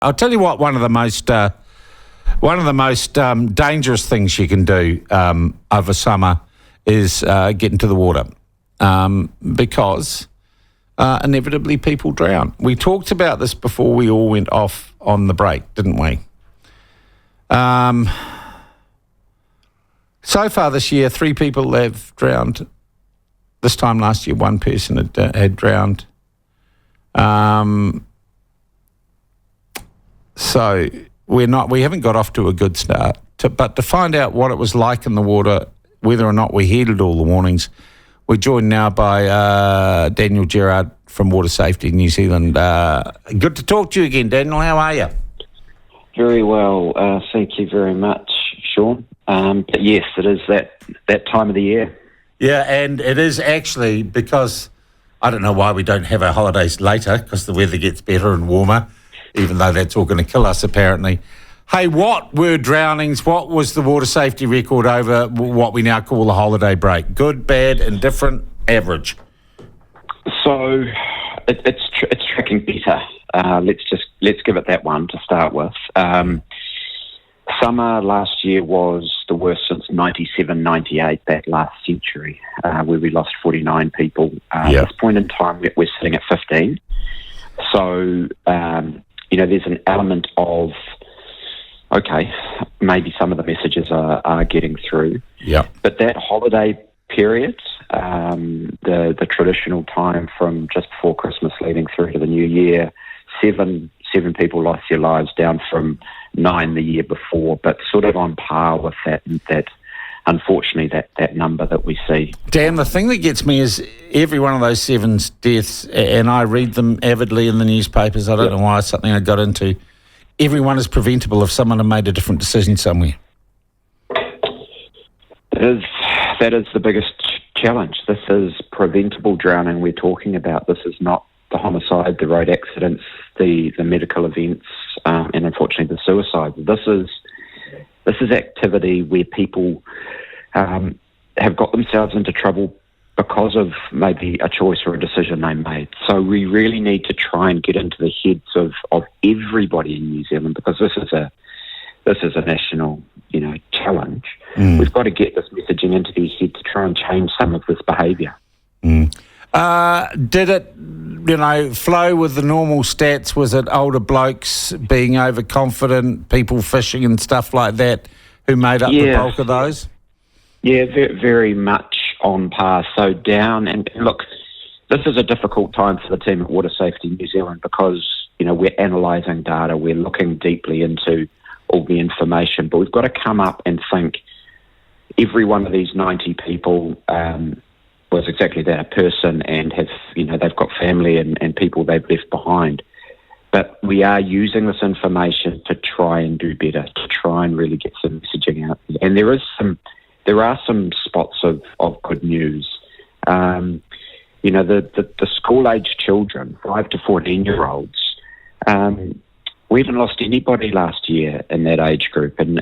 I'll tell you what. One of the most dangerous things you can do over summer is get into the water, because inevitably people drown. We talked about this before we all went off on the break, didn't we? So far this year, 3 people have drowned. This time last year, 1 person had drowned. So we haven't got off to a good start. But to find out what it was like in the water, whether or not we heeded all the warnings, we're joined now by Daniel Gerard from Water Safety New Zealand. Good to talk to you again, Daniel. How are you? Very well. Thank you very much, Sean. But yes, it is that time of the year. Yeah, and it is actually because I don't know why we don't have our holidays later, because the weather gets better and warmer, even though that's all going to kill us apparently. Hey, what were drownings? What was the water safety record over what we now call the holiday break? Good, bad, indifferent, average? So it's tracking better. Let's give it that one to start with. Summer last year was the worst since 97, 98, that last century, where we lost 49 people. At this point in time, we're sitting at 15. So, there's an element of, okay, maybe some of the messages are getting through. Yeah. But that holiday period, the traditional time from just before Christmas leading through to the new year, seven people lost their lives, down from 9 the year before, but sort of on par with that unfortunately, that number that we see. Dan, the thing that gets me is every one of those 7 deaths, and I read them avidly in the newspapers. I don't know why, it's something I got into. Everyone is preventable if someone had made a different decision somewhere. That is the biggest challenge. This is preventable drowning we're talking about. This is not the homicide, the road accidents, the medical events, and unfortunately the suicide. This is activity where people have got themselves into trouble because of maybe a choice or a decision they made. So we really need to try and get into the heads of everybody in New Zealand, because this is a national, challenge. We've got to get this messaging into their head to try and change some of this behaviour. Did it, flow with the normal stats? Was it older blokes being overconfident, people fishing and stuff like that, who made up the bulk of those? Yeah, very much on par. So down, and look, this is a difficult time for the team at Water Safety New Zealand because, we're analysing data, we're looking deeply into all the information, but we've got to come up and think every one of these 90 people was exactly that, a person, and have, they've got family and people they've left behind. But we are using this information to try and do better, to try and really get some messaging out. And there are some spots of good news. The school-aged children, 5 to 14-year-olds, we haven't lost anybody last year in that age group. And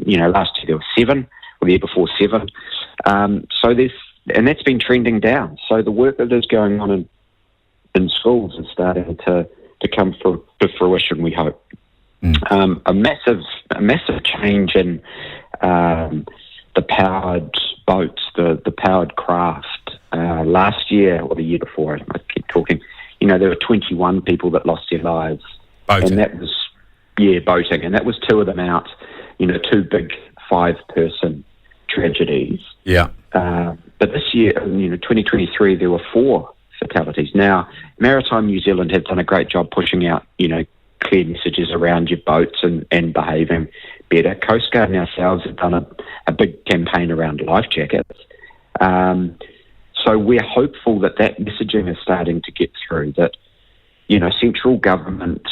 last year there were 7, or the year before 7. And that's been trending down. So the work that is going on in schools is starting to come to fruition, we hope. A massive change in the powered boats, the powered craft. Last year, or the year before, I keep talking, there were 21 people that lost their lives. Boating. And that was, boating. And that was 2 of them out, 2 big 5-person tragedies. Yeah. But this year, 2023, there were 4 fatalities. Now, Maritime New Zealand have done a great job pushing out, clear messages around your boats and behaving better. Coast Guard and ourselves have done a big campaign around life jackets. So we're hopeful that messaging is starting to get through, that, central government,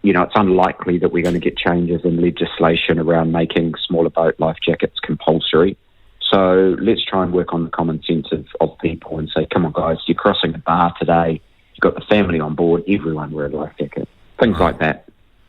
it's unlikely that we're going to get changes in legislation around making smaller boat life jackets compulsory. So let's try and work on the common sense of people and say, come on, guys, you're crossing a bar today, you've got the family on board, everyone wear a life jacket. Things like that.